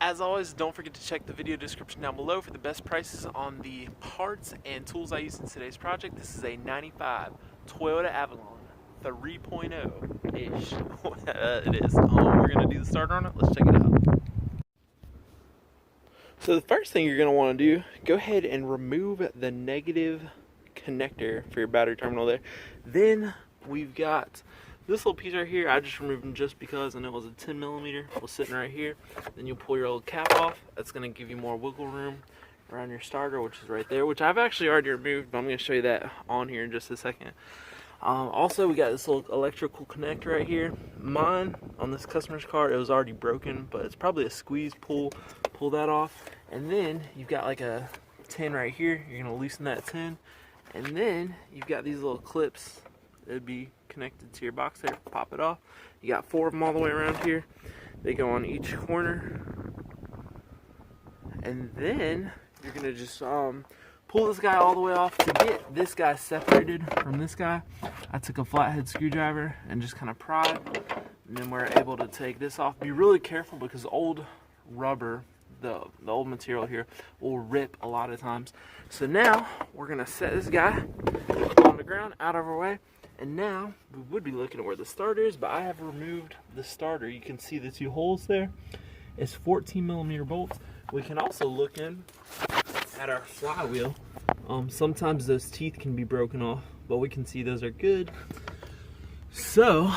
As always, don't forget to check the video description down below for the best prices on the parts and tools I used in today's project. This is a 95 Toyota Avalon 3.0-ish. It is. We're going to do the starter on it. Let's check it out. So the first thing you're going to want to do, go ahead and remove the negative connector for your battery terminal there. Then we've got this little piece right here. I just removed them just because, and it was a 10 millimeter. Was sitting right here. Then you'll pull your old cap off. That's going to give you more wiggle room around your starter, which is right there, which I've actually already removed, but I'm going to show you that on here in just a second. Also, we got this little electrical connector right here. Mine, on this customer's car, it was already broken, but it's probably a squeeze pull that off. And then you've got like a 10 right here. You're going to loosen that 10. And then you've got these little clips that would be connected to your box there. Pop it off. You got 4 of them all the way around here. They go on each corner. And then you're going to just pull this guy all the way off. To get this guy separated from this guy, I took a flathead screwdriver and just kind of pried. And then we're able to take this off. Be really careful because old rubber, the old material here, will rip a lot of times. So now we're going to set this guy on the ground out of our way. And now we would be looking at where the starter is, but I have removed the starter. You can see the 2 holes there. It's 14 millimeter bolts. We can also look in at our flywheel. Sometimes those teeth can be broken off, but we can see those are good. So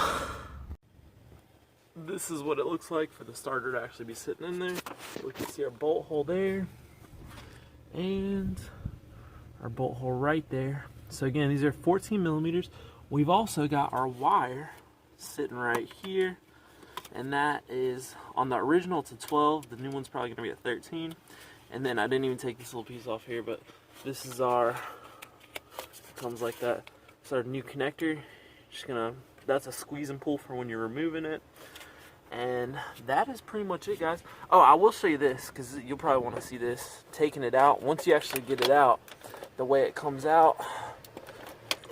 this is what it looks like for the starter to actually be sitting in there. We can see our bolt hole there and our bolt hole right there. So again, these are 14 millimeters. We've also got our wire sitting right here, and that is on the original, it's a 12. The new one's probably going to be a 13. And then I didn't even take this little piece off here, but this is our, it comes like that. It's our new connector. Just gonna, that's a squeeze and pull for when you're removing it. And that is pretty much it, guys. Oh, I will show you this, because you'll probably want to see this. Taking it out, once you actually get it out, the way it comes out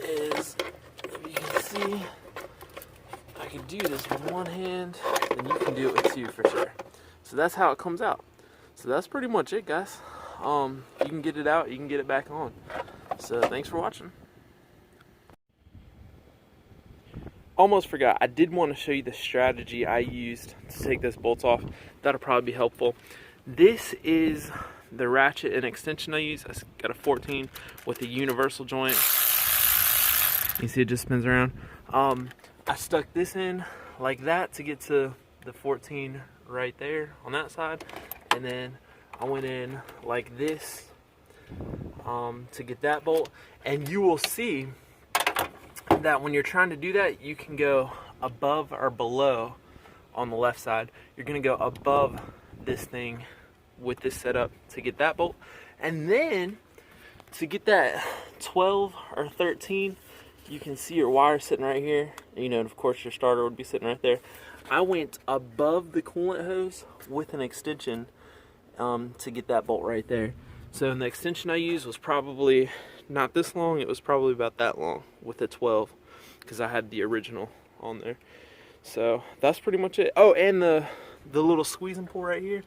is, if you can see, I can do this with one hand, and you can do it with 2 for sure. So that's how it comes out. So that's pretty much it, guys. You can get it out, you can get it back on. So thanks for watching. Almost forgot, I did want to show you the strategy I used to take those bolts off. That'll probably be helpful. This is the ratchet and extension I use. I got a 14 with a universal joint. You see it just spins around. I stuck this in like that to get to the 14 right there on that side. And then I went in like this to get that bolt. And you will see that when you're trying to do that, you can go above or below on the left side. You're going to go above this thing with this setup to get that bolt. And then to get that 12 or 13, you can see your wire sitting right here. You know, and of course your starter would be sitting right there. I went above the coolant hose with an extension to get that bolt right there. So the extension I used was probably not this long, it was probably about that long with a 12, because I had the original on there. So that's pretty much it. Oh, and the little squeeze and pull right here,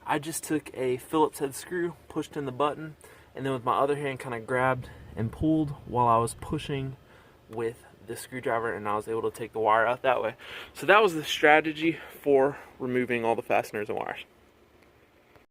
I just took a Phillips head screw, pushed in the button, and then with my other hand kind of grabbed and pulled while I was pushing with the screwdriver, and I was able to take the wire out that way. So that was the strategy for removing all the fasteners and wires.